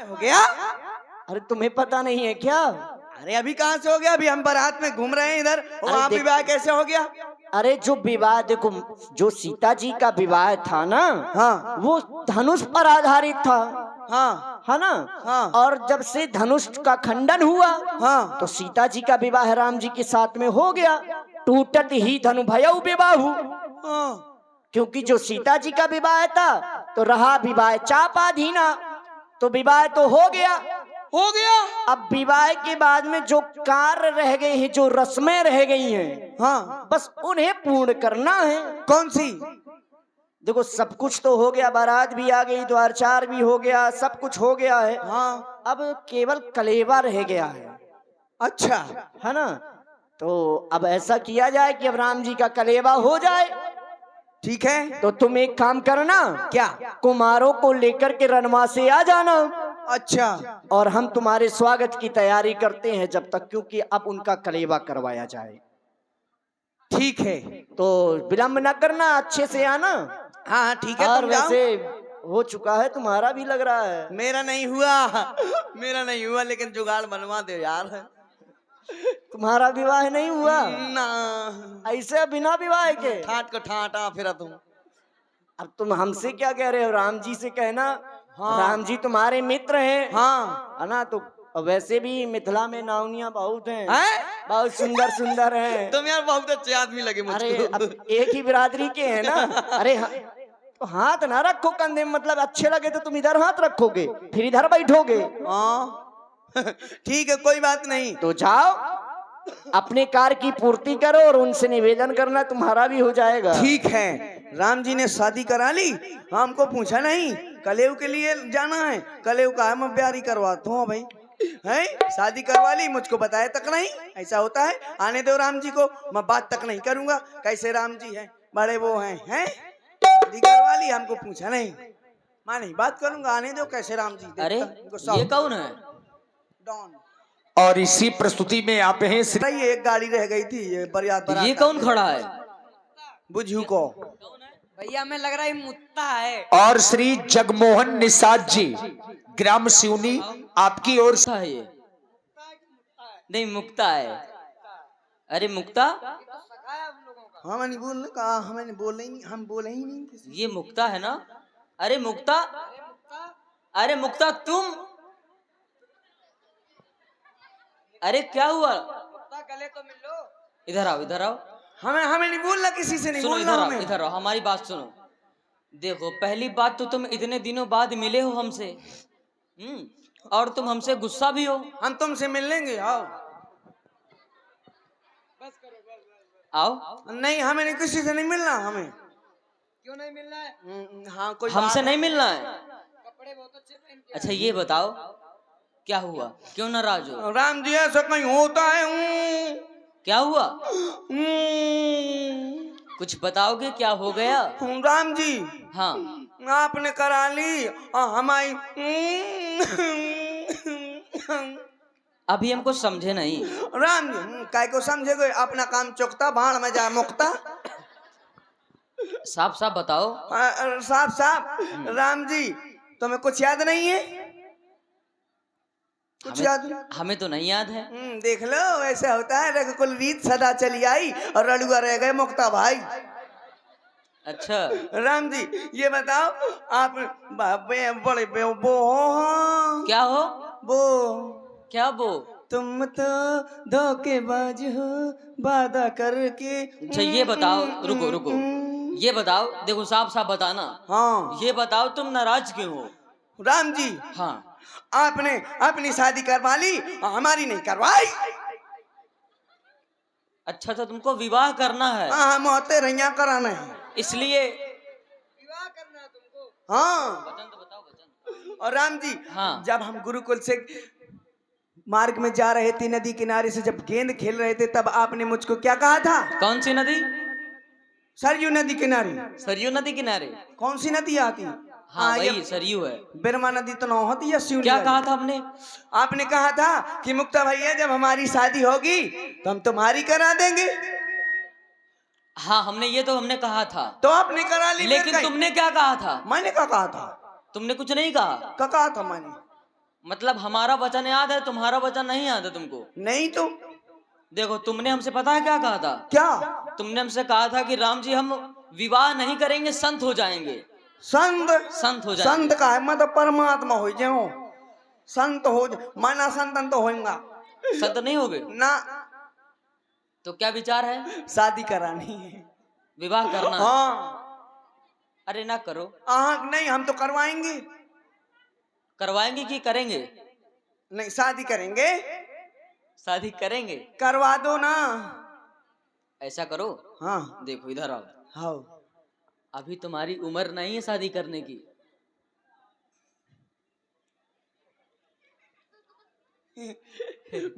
हो गया? अरे तुम्हें पता नहीं है क्या? अरे अभी कहाँ से हो गया? अभी हम बारात में घूम रहे हैं इधर, और वहाँ देख- विवाह कैसे हो गया? अरे जो विवाह देखो, जो सीता जी का विवाह था ना, हाँ वो धनुष पर आधारित था, हाँ है ना? हाँ और जब से धनुष का खंडन हुआ, हाँ तो सीता जी का विवाह राम जी के साथ में हो गया। टूटत ही धनु भयउ विवाहु, हाँ। क्योंकि जो सीता जी का विवाह था तो रहा विवाह चापाधीना, तो विवाह तो हो गया। हो गया। अब विवाह के बाद में जो कार्य रह गए हैं, जो रस्में रह गई हैं, हाँ बस उन्हें पूर्ण करना है। कौन सी? देखो सब कुछ तो हो गया, बारात भी आ गई, द्वारचार भी हो गया, सब कुछ हो गया है। हाँ अब केवल कलेवा रह गया है, अच्छा। है ना? तो अब ऐसा किया जाए कि अब राम जी का कलेवा हो जाए। ठीक है। तो तुम एक काम करना, क्या? कुमारों को लेकर के रणवा से आ जाना, अच्छा और हम तुम्हारे स्वागत की तैयारी करते हैं जब तक, क्योंकि अब उनका कलेवा करवाया जाए। ठीक है। तो विलंब न करना, अच्छे से आना। हाँ ठीक है, और तुम जाओ। वैसे हो चुका है, तुम्हारा भी लग रहा है। मेरा नहीं हुआ, मेरा नहीं हुआ, लेकिन जुगाड़ बनवा दो यार। तुम्हारा विवाह नहीं हुआ? ना, ऐसे बिना विवाह के? ठाट को ठाटा फिर तुम। अब तुम हमसे क्या कह रहे हो? राम जी से कहना। हाँ। राम जी तुम्हारे मित्र हैं, हाँ है ना? तो वैसे भी मिथिला में नावनिया बहुत हैं, हैं? बहुत सुंदर सुंदर हैं। तुम यार बहुत अच्छे आदमी लगे अरे मुझको। अब एक ही बिरादरी के हैं ना। अरे तो हाथ ना रखो कंधे में, मतलब अच्छे लगे तो तुम इधर हाथ रखोगे, फिर इधर बैठोगे। हाँ ठीक है, कोई बात नहीं। तो जाओ, अपने कार्य की पूर्ति करो और उनसे निवेदन करना, तुम्हारा भी हो जाएगा। ठीक है। राम जी ने शादी करा ली, हमको पूछा नहीं। कलेव के लिए जाना है, कलेव का है, मैं ब्यारी करवाता हूँ भाई। है शादी करवा ली, मुझको बताया तक नहीं। ऐसा होता है? आने दो राम जी को, मैं बात तक नहीं करूंगा कैसे राम जी हैं, बड़े वो हैं शादी करवा ली, हमको पूछा नहीं। मैं नहीं बात करूंगा, आने दो कैसे राम जी। अरे ये कौन है? डॉन। और इसी प्रस्तुति में आप हैं श्री नहीं, एक गाड़ी रह गई थी, ये बरियात ये कौन खड़ा है? बुझू को। भैया हमें लग रहा है मुत्ता है। और श्री जगमोहन निषाद जी, ग्राम सिवनी, आपकी ओर से मुक्ता है ये? नहीं मुक्ता है। अरे मुक्ता, हाँ मैंने बोल कहा, हमें बोले ही नहीं, हम बोले ही नहीं किसी। ये मुक्ता है ना? अरे मुक्ता, अरे मुक्ता तुम, अरे क्या हुआ? गले तो मिल लो। इधर आओ, इधर आओ। हमें नहीं बोलना, किसी से नहीं सुनो, बोलना इधर आओ, हमें। इधर आओ, हमारी बात सुनो। देखो पहली बात तो तुम इतने दिनों बाद मिले हो हमसे, और तुम हमसे गुस्सा भी हो। हम तुमसे मिल लेंगे, आओ। आओ। नहीं, हमें नहीं, किसी से नहीं मिलना हमें। क्यों नहीं मिलना है? हाँ कोई हमसे बात नहीं मिलना है? कपड़े बहुत अच्छे पहन के। अच्छा ये बताओ, क्या हुआ? क्यों नाराज हो? राम जी ऐसा कहीं होता है? क्या हुआ? कुछ बताओगे क्या हो गया? राम जी, हाँ आपने करा ली और हमारी अभी हमको समझे नहीं। राम जी काय को समझे गए? अपना काम चुकता, भाड़ में जा मुक्ता। साफ साफ बताओ। साफ साफ। राम जी तुम्हें कुछ याद नहीं है? कुछ याद? हमें तो नहीं याद है। देख लो, ऐसा होता है, रघुकुल रीत सदा चली आई और रड़ुआ रह गए मुक्ता भाई। अच्छा राम जी ये बताओ, आप बड़े वो क्या हो? वो क्या वो? तुम तो धोखेबाज हो, वादा करके। अच्छा ये बताओ, रुको रुको, ये बताओ, देखो साफ साफ बताना। हाँ ये बताओ तुम नाराज क्यों हो? राम जी, हाँ आपने अपनी शादी करवा ली और हमारी नहीं करवाई। अच्छा तो तुमको विवाह करना है, हाँ, हम होते रैया कराना है, इसलिए विवाह करना है तुमको? हाँ। वचन तो बताओ, वचन। और राम जी हाँ। जब हम गुरुकुल से मार्ग में जा रहे थे, नदी किनारे से जब गेंद खेल रहे थे, तब आपने मुझको क्या कहा था? कौन सी नदी? सरयू नदी किनारे। सरयू नदी किनारे? कौन सी नदी आती? हाँ ये वही सरयू है। बिरमा नदी तो ना होती है, सिवनी क्या वाली। कहा था हमने? आपने कहा था कि मुक्ता भैया जब हमारी शादी होगी तो हम तुम्हारी करा देंगे। हाँ हमने कहा था, तो आपने करा ली। लेकिन तुमने क्या कहा था? मैंने क्या कहा था? तुमने कुछ नहीं कहा। क्या कहा था मैंने? मतलब हमारा वचन याद है, तुम्हारा वचन नहीं याद है तुमको? नहीं तो देखो, तुमने हमसे पता है क्या कहा था? क्या? तुमने हमसे कहा था कि राम जी हम विवाह नहीं करेंगे, संत हो जाएंगे। संत? संत हो जाएंगे। संत का है मतलब परमात्मा हो जाओ, संत हो माना संतन तो होगा संत नहीं होगे ना। तो क्या विचार है? शादी करानी है। विवाह करना है? हाँ। अरे ना करो। नहीं, हम तो करवाएंगे। करवाएंगे कि करेंगे? नहीं, शादी करेंगे। शादी करेंगे। करवा दो ना। ऐसा करो, हाँ देखो इधर आओ। हाँ। अभी तुम्हारी उम्र नहीं है शादी करने की।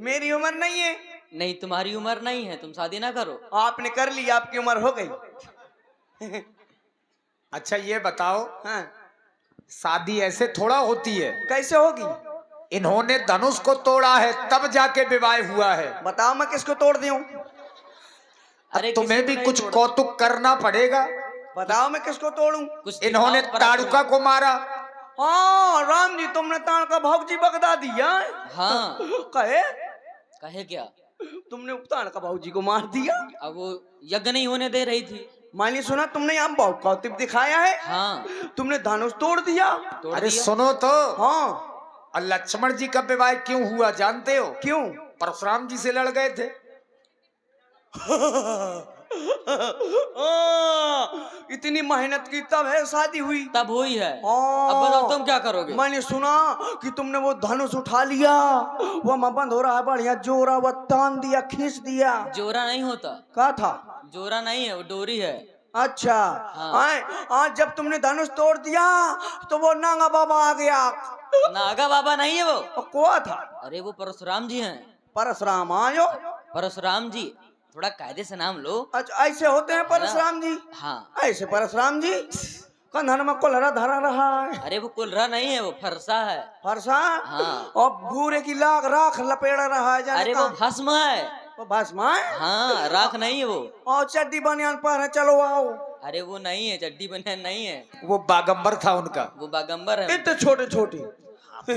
मेरी उम्र नहीं है। नहीं, तुम्हारी उम्र नहीं है, तुम शादी ना करो। आपने कर ली, आपकी उम्र हो गई। अच्छा ये बताओ, हाँ। शादी ऐसे थोड़ा होती है। कैसे होगी? इन्होंने धनुष को तोड़ा है तब जाके विवाह हुआ है। बताओ मैं किसको तोड़ दूं? अरे तुम्हें किसी भी को नहीं कुछ तोड़ा। कौतुक करना पड़ेगा। बताओ मैं किसको तोड़ूं? कुछ इन्होंने दिखाओ, परख ताड़ुका लो। को मारा। हाँ राम जी, तुमने ताड़का भौजी बगदा दिया। हाँ। कहे कहे क्या? तुमने ताड़का भौजी को मार दिया। अब वो यज्ञ नहीं होने दे रही थी। मैंने सुना तुमने यहाँ बहुत कौतुक दिखाया है। हाँ, तुमने धनुष तोड़ दिया। तोड़ अरे दिया। सुनो तो, हाँ। और लक्ष्मण जी का विवाह क्यों हुआ जानते हो? क्यों? परशुराम जी से लड़ गए थे। इतनी मेहनत की तब है शादी हुई। तब हुई है। हाँ। अब बताओ तुम क्या करोगे? मैंने सुना कि तुमने वो धनुष उठा लिया, वो मैं बंद हो रहा है बढ़िया जोरा, वो तान दिया, खींच दिया। जोरा नहीं होता। क्या था? जोरा नहीं है, वो डोरी है। अच्छा। हाँ। आज जब तुमने धनुष तोड़ दिया तो वो नागा बाबा आ गया। नागा बाबा नहीं है वो। कौन था? अरे वो परशुराम जी हैं। परशुराम आयो। परशुराम जी, थोड़ा कायदे से नाम लो। अच्छा, ऐसे होते हैं परशुराम जी? हाँ। ऐसे परशुराम जी कंधन में कोलरा धरा रहा है। अरे वो कुलरा नहीं है, वो फरसा है। फरसा? हाँ। और भूरे की लाख राख लपेड़ रहा है। जाने अरे वो कहाँ? भस्म है। वो भस्म है? हाँ, राख नहीं है वो। और चड्डी बनियान पहने चलो आओ। अरे वो नहीं है, चड्डी बनियान नहीं है, वो बागंबर था उनका। वो बागंबर है। इतने छोटे छोटे।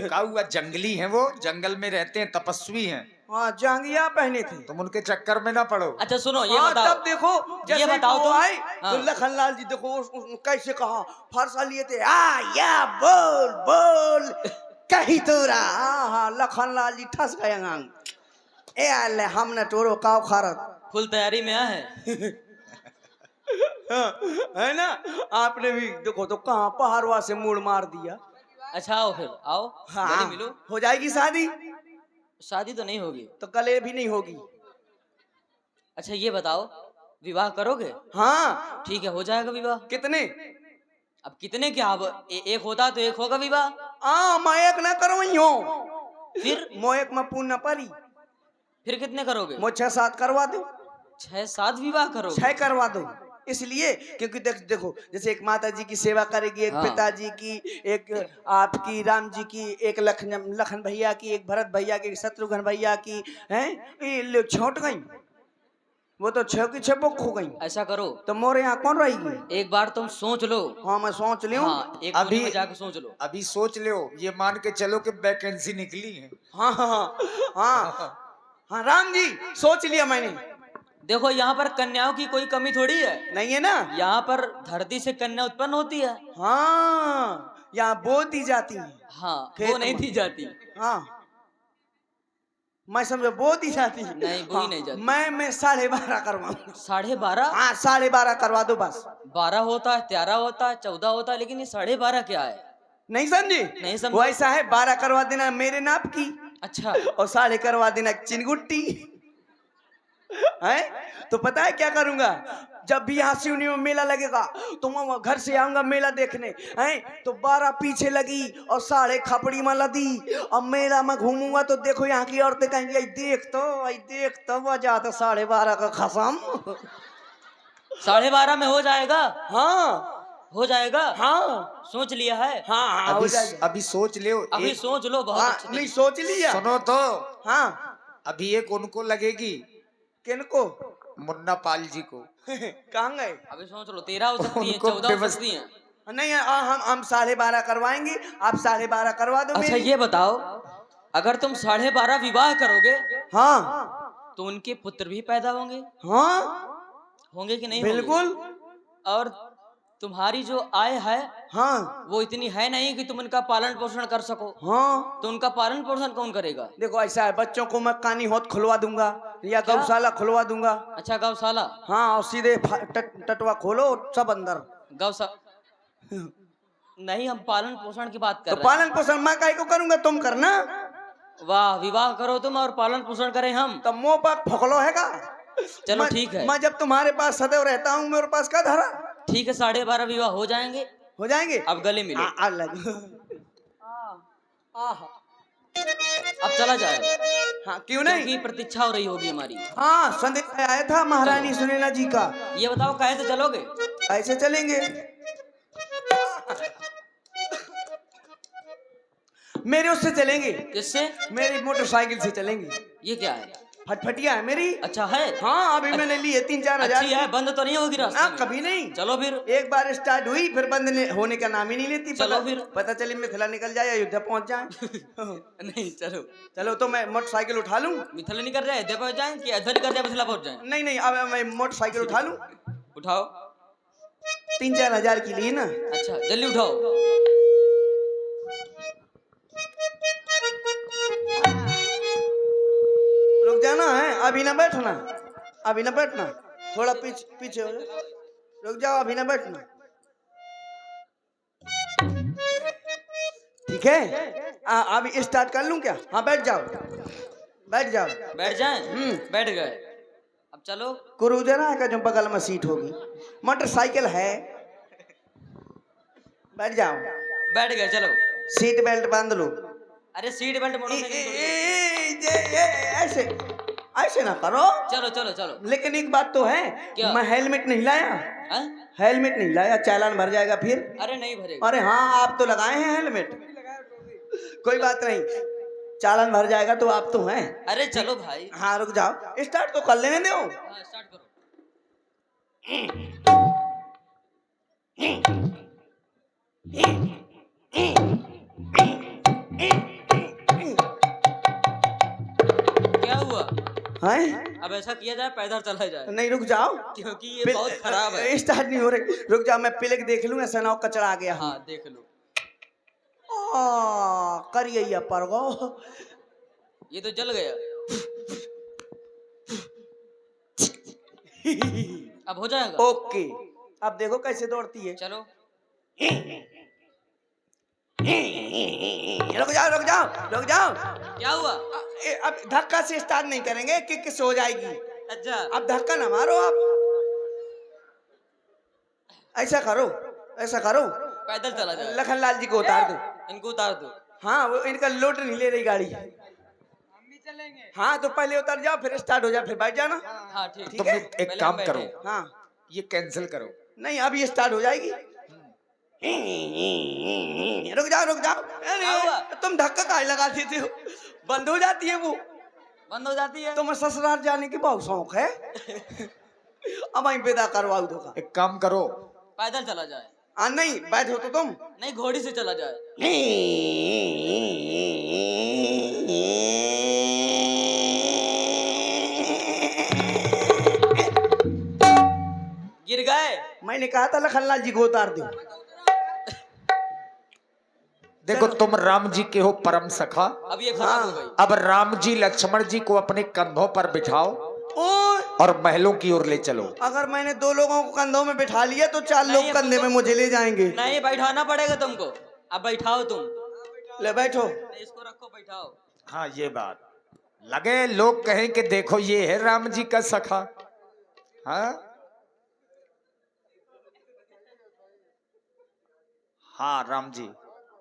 कहा हुआ जंगली हैं, वो जंगल में रहते हैं, तपस्वी हैं। हाँ, जांगिया पहने थे। तुम उनके चक्कर में ना पड़ो। अच्छा सुनो, ये हाँ, बताओ। तब देखो जैसे बताओ वो तुम। आए हाँ। तो लखनलाल जी देखो कैसे कहा, फरसा लिए थे। या बोल बोल कही तोरा। हाँ, लखनलाल जी ठस गए अंग। ए अल्ले हमने तोरो काव खारत। फुल तैयारी में है। है ना? आपने भी देखो तो कहाँ पहाड़वा से मुड़ मार दिया। अच्छा आओ फिर, आओ हाँ, गले मिलो। हो जाएगी शादी? शादी तो नहीं होगी। तो गले भी नहीं होगी। अच्छा ये बताओ, विवाह करोगे? हाँ। ठीक है, हो जाएगा विवाह। कितने? अब कितने क्या, अब एक होता तो एक होगा विवाह। मैं एक ना करवाई हो। फिर मो एक में पूर्ण परी। फिर कितने करोगे? मो 6-7 करवा दो। 6-7 विवाह करोगे? 6 करवा दो। इसलिए क्योंकि देखो जैसे एक माता जी की सेवा करेगी, एक हाँ। पिताजी की, एक आपकी राम जी की, एक लखन भैया की, एक भरत भैया की, एक शत्रुघ्न भैया की, हैं? ये लोग छूट गई। वो तो 6 की 6 बुक हो गई। ऐसा करो, तो मोरे यहाँ कौन रहेगी? एक बार तुम सोच लो। हाँ, मैं सोच लियो। हाँ, एक अभी- कोने में जाकर सोच लो। अभी सोच लो, ये मान के चलो कि वैकेंसी निकली है। हाँ हाँ हाँ हाँ हाँ, राम जी सोच लिया मैंने। देखो यहाँ पर कन्याओं की कोई कमी थोड़ी है। नहीं है ना? यहाँ पर धरती से कन्या उत्पन्न होती है। हाँ, यहाँ बो दी जाती है। हाँ, खेत वो नहीं में। दी जाती। हाँ, मैं समझो बो दी जाती है। नहीं, वो ही नहीं जाती। मैं 12.5 करवाऊँ। 12.5? हाँ, 12.5 करवा दो बस। 12 होता है, 13 होता है, 14 होता है, लेकिन ये 12.5 क्या है? नहीं समझे? नहीं समझे। वो ऐसा है, 12 करवा देना मेरे नाप की, अच्छा, और 12.5 करवा देना चिनगुट्टी है। तो पता है क्या करूंगा? जब भी यहाँ सिवनी में मेला लगेगा तो मैं घर से आऊंगा मेला देखने, हैं? तो 12 पीछे लगी और 12.5 खपड़ी में लदी, और मेला में घूमूंगा तो देखो यहाँ की औरतें कहेंगी आई देख तो बजा तो 12.5 का खसम। 12.5 में हो जाएगा? हाँ हो जाएगा। हाँ सोच लिया है? हाँ हाँ, हो जाएगा। अभी सोच लो। अभी सोच लो, बहुत हाँ, अच्छे नहीं से। सोच लिया। सुनो तो, हाँ, अभी एक उनको लगेगी, किनको? मुन्ना पाल जी को। कहाँ गए? अभी सोच लो, 13 हो सकती है, उनको 14 हो व्यवस्था- सकती है। नहीं, हम 12.5 करवाएंगे, आप 12.5 करवा दो। अच्छा मेरी। ये बताओ, अगर तुम 12.5 विवाह करोगे हाँ तो उनके पुत्र भी पैदा होंगे हाँ होंगे कि नहीं होंगे? बिल्कुल और तुम्हारी जो आय है हाँ वो इतनी है नहीं कि तुम उनका पालन पोषण कर सको। हाँ। तो उनका पालन पोषण कौन करेगा? देखो ऐसा है, बच्चों को मैं कानी होत खुलवा दूंगा या गौशाला खुलवा दूंगा। अच्छा गौशाला। हाँ, और सीधे टटवा खोलो सब अंदर। गौशाला नहीं, हम पालन पोषण की बात कर तो रहे पालन पोषण मैं काहे को करूंगा, तुम करना। हैं। वाह, विवाह करो तुम और पालन पोषण करें हम। तब मुंह पर फकलो है का? चलो मैं- ठीक है। मैं जब तुम्हारे पास सदैव रहता हूँ, मेरे पास का धरा ठीक है, 12.5 विवाह हो जाएंगे। हो जाएंगे। अब गले मिलो। अलग। अब चला जाए, हाँ क्यों नहीं। क्योंकि प्रतीक्षा हो रही होगी हमारी। हाँ, संदेश आया था महारानी सुनैना जी का। ये बताओ कैसे चलोगे? ऐसे चलेंगे। मेरे उससे चलेंगे, किससे? मेरी मोटरसाइकिल से चलेंगे। ये क्या है? फटफटिया है मेरी। अच्छा है। हाँ, अभी मैंने ली है 3-4 हजार अच्छी है, बंद तो नहीं होगी रास्ते ना, में? कभी नहीं। चलो फिर। एक बार स्टार्ट हुई फिर बंद होने का नाम ही नहीं लेती। चलो फिर। पता चली मिथिला निकल जाए, अयोध्या पहुंच जाए। नहीं चलो। चलो तो मैं मोटरसाइकिल उठा लूं। मिथिला नहीं कर जाए, अयोध्या पहुंच जाए कि अधर कर जाए मिथिला पहुंच जाए? नहीं नहीं, अब मैं मोटरसाइकिल उठा लूं। उठाओ। 3-4 हजार की ली ना। अच्छा जल्दी उठाओ। रुक जाना है, अभी ना बैठना, अभी ना बैठना, थोड़ा पीछे हो जाओ। रुक जाओ, अभी ना बैठना, ठीक है। अभी स्टार्ट कर लूं क्या? हाँ बैठ जाओ, बैठ जाओ। बैठ जाए? बैठ गए। अब चलो। क्रूजर है का जो बगल में सीट होगी, मोटरसाइकिल है। बैठ जाओ। बैठ गए, चलो। सीट बेल्ट बांध लो। अरे सीट बेल्ट मोटरसाइकिल थोड़ी है। ऐसे ऐसे ना करो। चलो चलो चलो। लेकिन एक बात तो है, क्या? मैं हेलमेट नहीं लाया। हाँ? हेलमेट नहीं लाया, चालान भर जाएगा फिर। अरे नहीं भरेगा। अरे हाँ, आप तो लगाए हैं हेलमेट, कोई बात नहीं, चालान भर जाएगा तो आप तो हैं। अरे चलो भाई। हाँ रुक जाओ, स्टार्ट तो कर लेने दो। हाँ स्टार्ट करो। क्या हुआ? हैं? अब ऐसा किया जाए, पैदल चला जाए, नहीं रुक जाओ, क्योंकि ये बहुत खराब है। स्टार्ट नहीं हो रही। रुक जाओ, मैं प्लेग देख लूं, ऐसा ना हो कचरा आ गया। हाँ देख लो। करिए पर गो। ये तो जल गया। अब हो जाएगा। ओके, अब देखो कैसे दौड़ती है। चलो। रुक जाओ रुक जाओ रुक जाओ। क्या हुआ? अब धक्का से स्टार्ट नहीं करेंगे, किक से हो जाएगी। अच्छा अब धक्का ना मारो आप, ऐसा करो, ऐसा करो। पैदल चला जाए। लखनलाल जी को उतार दो। इनको उतार दो। हाँ, वो इनका लोड नहीं ले रही गाड़ी। हम भी चलेंगे। हाँ तो पहले उतर जाओ, फिर स्टार्ट हो जाए, फिर बैठ जाना। हाँ ठीक। ठीक तुम है। एक पहले काम हम करो, बैठे। हाँ ये कैंसिल करो। नहीं, अब ये स्टार्ट हो जाएगी। रुक जाओ रुक जाओ। क्या हुआ? अरे तुम धक्का काहे लगा देते हो, बंद हो जाती है वो। बंद हो जाती है। तुम्हें ससुराल जाने की बहुत शौक है। अब वहीं विदा करवाऊ दो। एक काम करो, पैदल चला जाए। नहीं बैठो तो तुम। नहीं घोड़ी से चला जाए। गिर गए। मैंने कहा था लखनलाल जी को उतार दो। देखो तुम राम जी के हो परम सखा। अब ये खराब हो गई। अब राम जी लक्ष्मण जी को अपने कंधों पर बिठाओ ओए, और महलों की ओर ले चलो। अगर मैंने 2 लोगों को कंधों में बिठा लिया तो 4 नहीं, लोग कंधे में मुझे ले जाएंगे। नहीं बैठाना पड़ेगा तुमको। अब बैठाओ तुम। ले बैठो। इसको रखो, बैठाओ। हाँ ये बात लगे, लोग कहें कि देखो ये है राम जी का सखा। हाँ हाँ राम जी,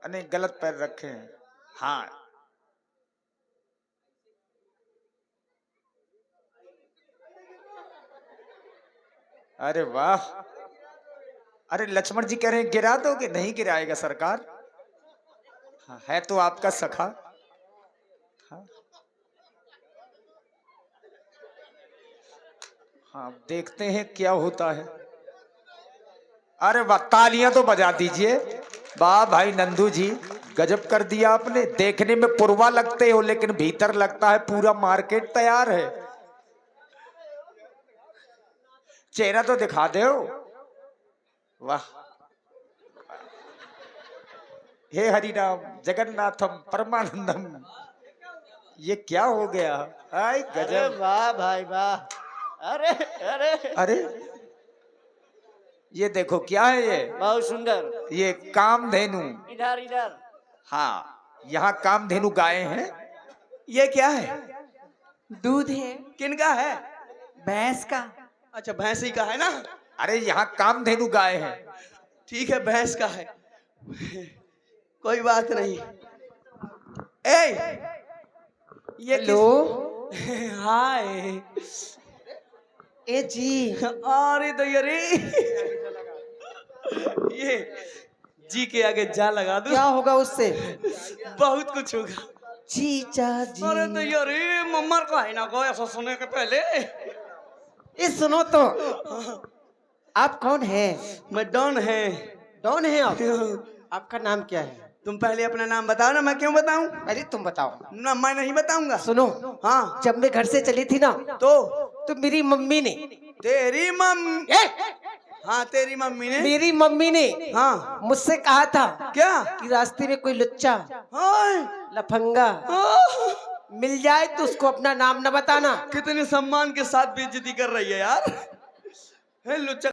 अरे गलत पैर रखे हैं। हाँ अरे वाह, अरे लक्ष्मण जी कह रहे हैं गिरा दोगे? नहीं गिराएगा सरकार। हाँ, है तो आपका सखा। हाँ हाँ देखते हैं क्या होता है। अरे वाह, तालियां तो बजा दीजिए। वाह भाई नंदू जी, गजब कर दिया आपने। देखने में पुरवा लगते हो लेकिन भीतर लगता है पूरा मार्केट तैयार है। चेहरा तो दिखा दे। वाह, हे हरिनाम जगन्नाथम परमानंदम। ये क्या हो गया? हाय अरे गजब। वाह भाई वाह। अरे अरे अरे ये देखो क्या है ये? बहुत सुंदर। ये कामधेनु। इधर इधर। हाँ, यहाँ कामधेनु गाय हैं। ये क्या है? दूध है, किनका है? भैंस का। अच्छा, भैंसी का है ना? अरे यहाँ कामधेनु गाय हैं। ठीक है, भैंस का है, कोई बात नहीं। ए, ये हेलो, हाय। ए जी, अरे तो ये जी के आगे जा लगा दो, क्या होगा उससे? बहुत कुछ होगा। जीजा जी। अरे तो ये मम्मर का है ना को ऐसा सुने के पहले। ये सुनो तो, आप कौन है? मैं डॉन है। डॉन है आप? आपका नाम क्या है? तुम पहले अपना नाम बताओ ना, मैं क्यों बताऊं? अरे तुम बताओ ना, मैं नहीं बताऊंगा। सुनो, हाँ, जब मैं घर से चली थी ना, तो मेरी मम्मी ने तेरी मम्मी? हाँ, तेरी मम्मी ने? मेरी मम्मी ने हाँ, मुझसे कहा था क्या? कि रास्ते में कोई लुच्चा हाय, लफंगा आह, मिल जाए तो उसको अपना नाम न बताना। कितने सम्मान के साथ बेइज्जती कर रही है यार। है लुच्चा।